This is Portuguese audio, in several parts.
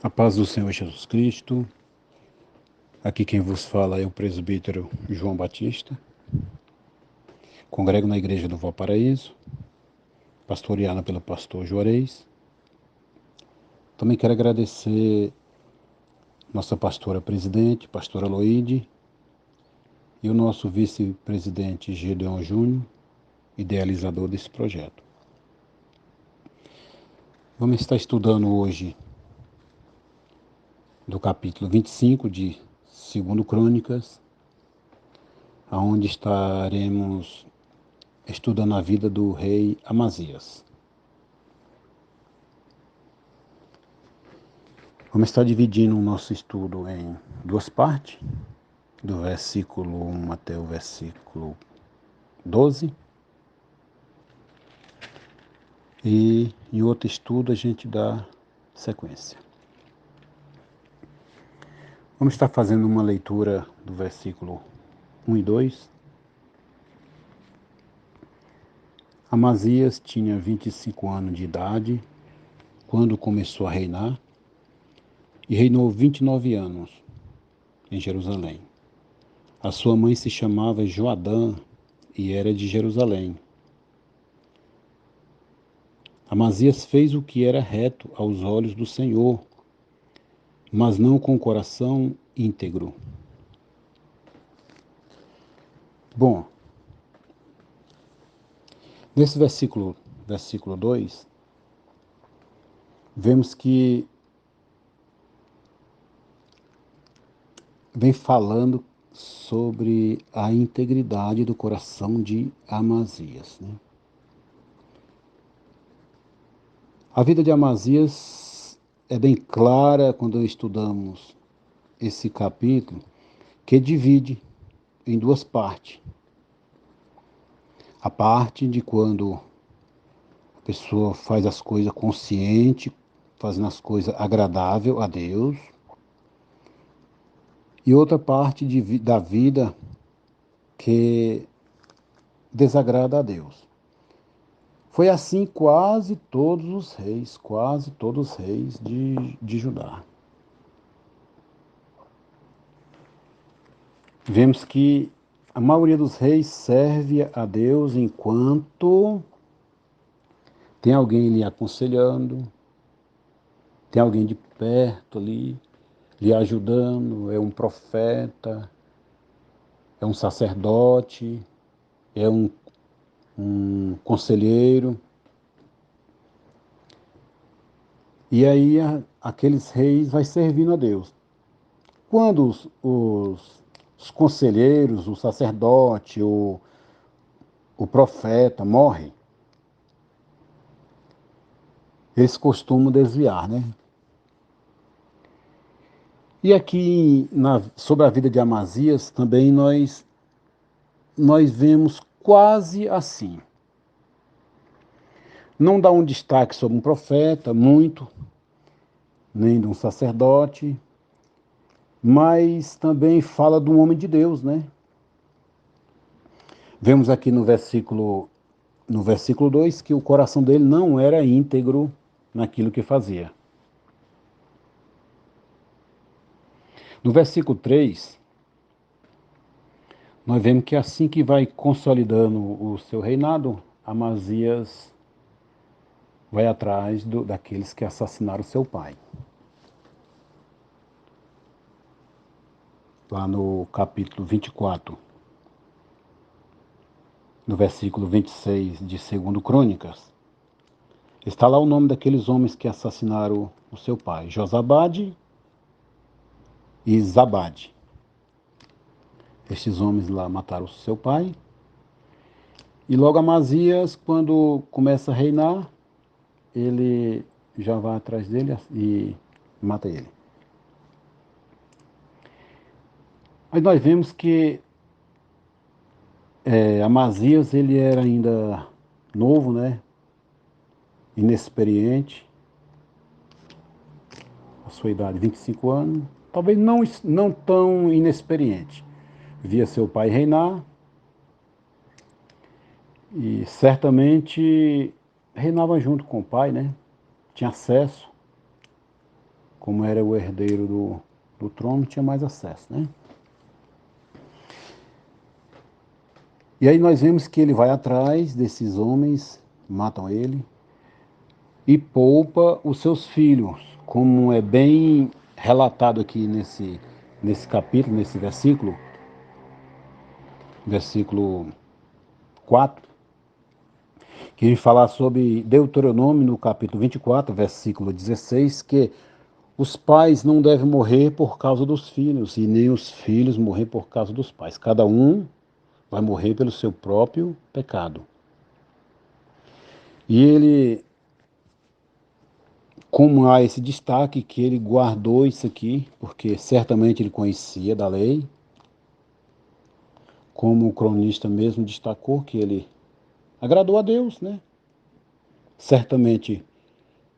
A paz do Senhor Jesus Cristo. Aqui quem vos fala é o presbítero João Batista. Congrego na Igreja do Valparaíso, pastoreada pelo pastor Juarez. Também quero agradecer nossa pastora presidente, pastora Loide, e o nosso vice-presidente Gedeon Júnior, idealizador desse projeto. Vamos estar estudando hoje do capítulo 25 de 2 Crônicas, onde estaremos estudando a vida do rei Amazias. Vamos estar dividindo o nosso estudo em duas partes, do versículo 1 até o versículo 12. E em outro estudo a gente dá sequência. Vamos estar fazendo uma leitura do versículo 1 e 2. Amazias tinha 25 anos de idade quando começou a reinar e reinou 29 anos em Jerusalém. A sua mãe se chamava Joadã e era de Jerusalém. Amazias fez o que era reto aos olhos do Senhor, mas não com o coração íntegro. Bom, nesse versículo 2, vemos que vem falando sobre a integridade do coração de Amazias, né? A vida de Amazias é bem clara quando estudamos esse capítulo, que divide em duas partes. A parte de quando a pessoa faz as coisas consciente, fazendo as coisas agradável a Deus, e outra parte da vida que desagrada a Deus. Foi assim quase todos os reis de Judá. Vemos que a maioria dos reis serve a Deus enquanto tem alguém lhe aconselhando, tem alguém de perto ali, lhe ajudando, é um profeta, é um sacerdote, é um conselheiro. E aí aqueles reis vai servindo a Deus. Quando os conselheiros, o sacerdote, o profeta morre, eles costumam desviar, né? E aqui sobre a vida de Amazias também nós vemos quase assim. Não dá um destaque sobre um profeta, muito, nem de um sacerdote, mas também fala de um homem de Deus, né? Vemos aqui no versículo 2 que o coração dele não era íntegro naquilo que fazia. No versículo 3, nós vemos que assim que vai consolidando o seu reinado, Amazias vai atrás daqueles que assassinaram seu pai. Lá no capítulo 24, no versículo 26 de 2 Crônicas, está lá o nome daqueles homens que assassinaram o seu pai, Josabade e Zabade. Estes homens lá mataram o seu pai. E logo Amazias, quando começa a reinar, ele já vai atrás dele e mata ele. Mas nós vemos que Amazias ele era ainda novo, né? Inexperiente, a sua idade 25 anos, talvez não tão inexperiente. Via seu pai reinar e certamente reinava junto com o pai, né? Tinha acesso, como era o herdeiro do trono, tinha mais acesso, né? E aí nós vemos que ele vai atrás desses homens, matam ele, e poupa os seus filhos, como é bem relatado aqui nesse capítulo, nesse versículo 4, que a gente fala sobre Deuteronômio, no capítulo 24, versículo 16, que os pais não devem morrer por causa dos filhos, e nem os filhos morrer por causa dos pais. Cada um vai morrer pelo seu próprio pecado. E ele, como há esse destaque, que ele guardou isso aqui, porque certamente ele conhecia da lei, como o cronista mesmo destacou, que ele agradou a Deus, né? Certamente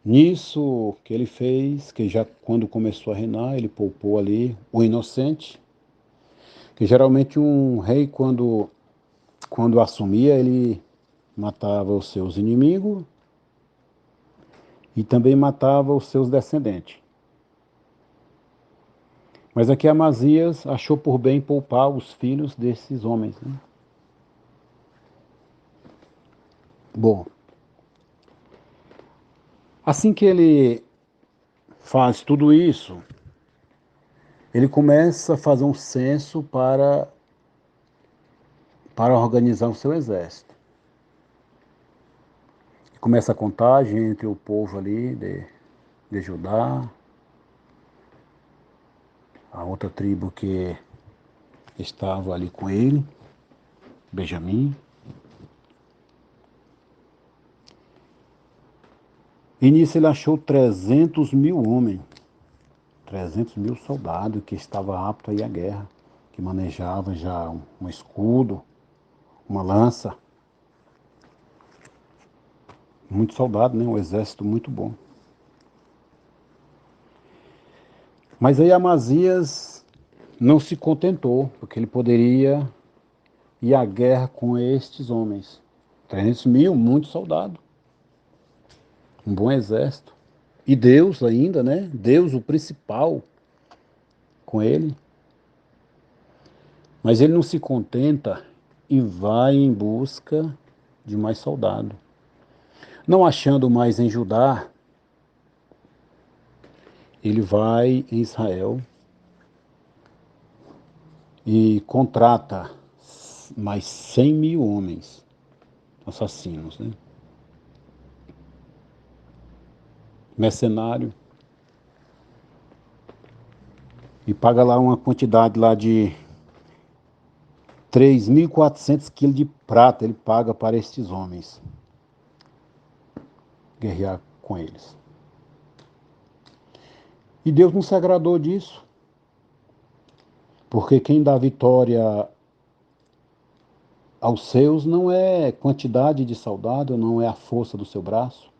nisso que ele fez, que já quando começou a reinar, ele poupou ali o inocente, que geralmente um rei, quando assumia, ele matava os seus inimigos e também matava os seus descendentes. Mas aqui Amazias achou por bem poupar os filhos desses homens, né? Bom, assim que ele faz tudo isso, ele começa a fazer um censo para organizar o seu exército. Começa a contagem entre o povo ali de Judá, a outra tribo que estava ali com ele, Benjamim. E nisso ele achou 300 mil homens, 300 mil soldados que estavam aptos a ir à guerra, que manejavam já um escudo, uma lança. Muito soldado, né? Um exército muito bom. Mas aí Amazias não se contentou, porque ele poderia ir à guerra com estes homens. 300 mil, muito soldado. Um bom exército. E Deus ainda, né? Deus o principal com ele. Mas ele não se contenta e vai em busca de mais soldado. Não achando mais em Judá, ele vai em Israel e contrata mais 100 mil homens assassinos, né? Mercenário, e paga lá uma quantidade lá de 3.400 quilos de prata, ele paga para estes homens guerrear com eles. E Deus não se agradou disso, porque quem dá vitória aos seus não é quantidade de soldado, não é a força do seu braço,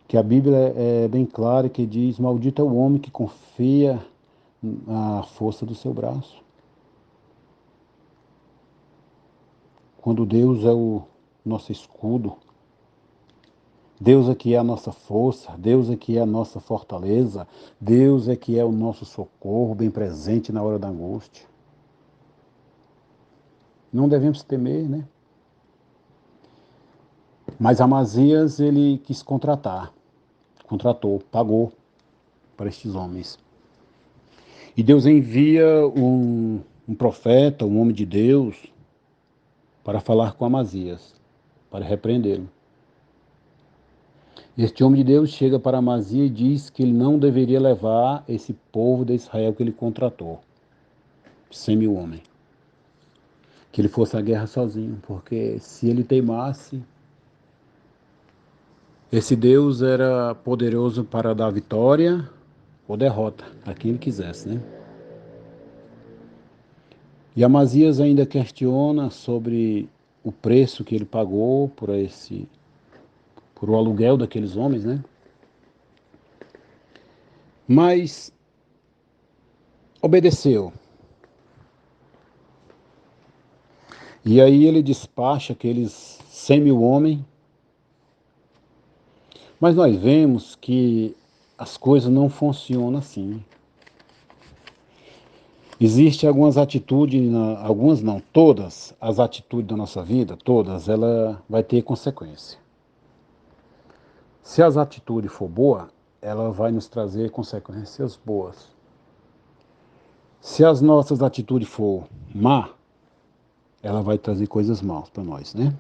que a Bíblia é bem clara que diz: maldito é o homem que confia na força do seu braço. Quando Deus é o nosso escudo, Deus é que é a nossa força, Deus é que é a nossa fortaleza, Deus é que é o nosso socorro bem presente na hora da angústia. Não devemos temer, né? Mas Amazias, ele quis contratou, pagou para estes homens. E Deus envia um profeta, um homem de Deus, para falar com Amazias, para repreendê-lo. Este homem de Deus chega para Amazias e diz que ele não deveria levar esse povo de Israel que ele contratou, 100 mil homens, que ele fosse à guerra sozinho, porque se ele teimasse, esse Deus era poderoso para dar vitória ou derrota a quem ele quisesse, né? E Amazias ainda questiona sobre o preço que ele pagou por o aluguel daqueles homens, né? Mas obedeceu. E aí ele despacha aqueles 100 mil homens. Mas nós vemos que as coisas não funcionam assim. Existem algumas atitudes, algumas não, todas as atitudes da nossa vida, todas, ela vai ter consequência. Se as atitudes for boa, ela vai nos trazer consequências boas. Se as nossas atitudes for má, ela vai trazer coisas más para nós, né?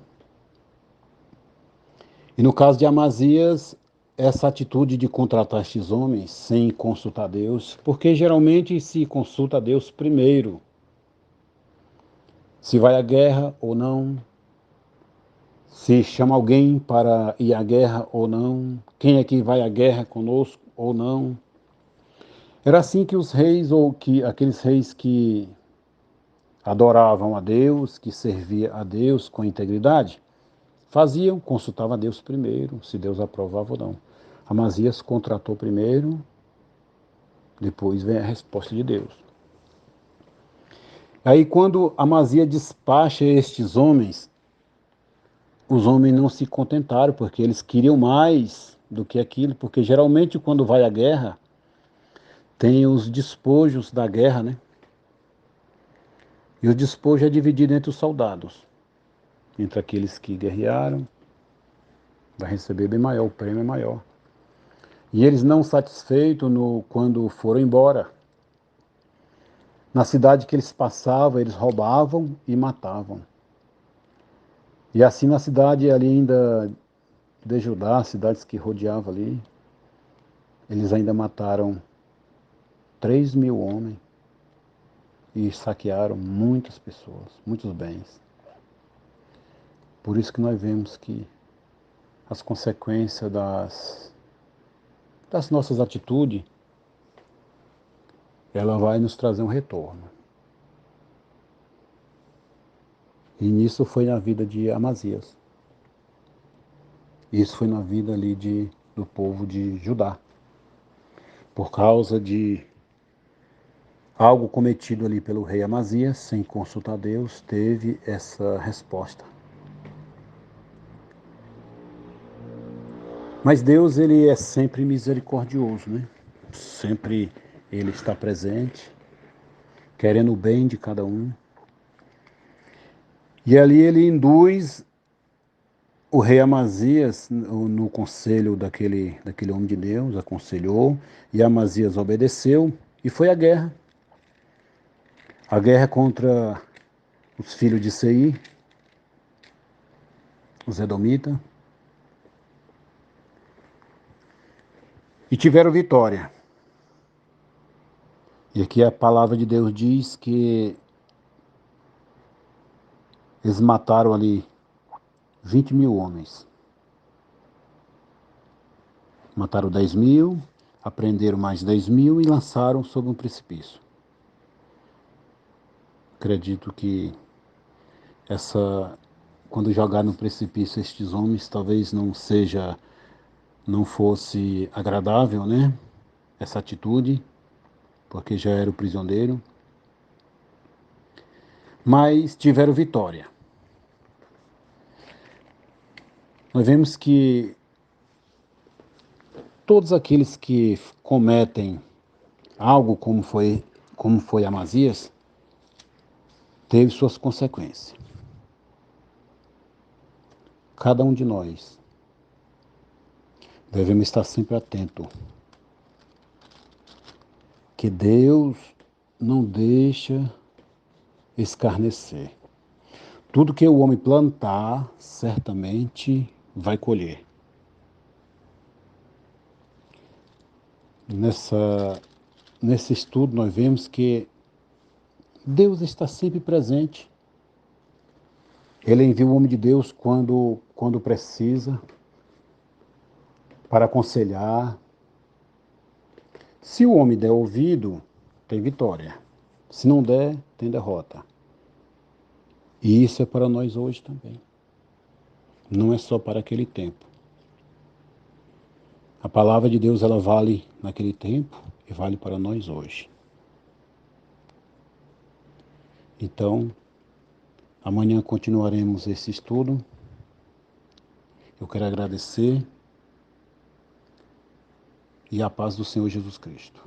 E no caso de Amazias, essa atitude de contratar estes homens sem consultar Deus, porque geralmente se consulta Deus primeiro, se vai à guerra ou não, se chama alguém para ir à guerra ou não, quem é que vai à guerra conosco ou não. Era assim que os reis, ou que aqueles reis que adoravam a Deus, que serviam a Deus com integridade, faziam, consultavam a Deus primeiro, se Deus aprovava ou não. Amazias contratou primeiro, depois vem a resposta de Deus. Aí quando Amazias despacha estes homens, os homens não se contentaram, porque eles queriam mais do que aquilo, porque geralmente quando vai à guerra, tem os despojos da guerra, né? E o despojo é dividido entre os soldados, entre aqueles que guerrearam, vai receber bem maior, o prêmio é maior. E eles não satisfeitos quando foram embora, na cidade que eles passavam, eles roubavam e matavam. E assim na cidade ali ainda de Judá, cidades que rodeavam ali, eles ainda mataram 3.000 homens e saquearam muitas pessoas, muitos bens. Por isso que nós vemos que as consequências das nossas atitudes, ela vai nos trazer um retorno. E nisso foi na vida de Amazias. Isso foi na vida ali do povo de Judá. Por causa de algo cometido ali pelo rei Amazias, sem consultar Deus, teve essa resposta. Mas Deus, ele é sempre misericordioso, né? Sempre ele está presente, querendo o bem de cada um. E ali ele induz o rei Amazias no conselho daquele homem de Deus, aconselhou, e Amazias obedeceu, e foi a guerra. A guerra contra os filhos de Seir, os edomitas, e tiveram vitória. E aqui a palavra de Deus diz que eles mataram ali 20.000 homens. Mataram 10.000, aprenderam mais 10.000 e lançaram sobre um precipício. Acredito que quando jogar no precipício estes homens, talvez não fosse agradável, né? Essa atitude, porque já era o prisioneiro. Mas tiveram vitória. Nós vemos que todos aqueles que cometem algo como foi Amazias, teve suas consequências. Cada um de nós devemos estar sempre atento, que Deus não deixa escarnecer. Tudo que o homem plantar, certamente vai colher. Nesse estudo nós vemos que Deus está sempre presente. Ele envia o homem de Deus quando precisa, para aconselhar. Se o homem der ouvido, tem vitória. Se não der, tem derrota. E isso é para nós hoje também. Não é só para aquele tempo. A palavra de Deus, ela vale naquele tempo e vale para nós hoje. Então, amanhã continuaremos esse estudo. Eu quero agradecer e a paz do Senhor Jesus Cristo.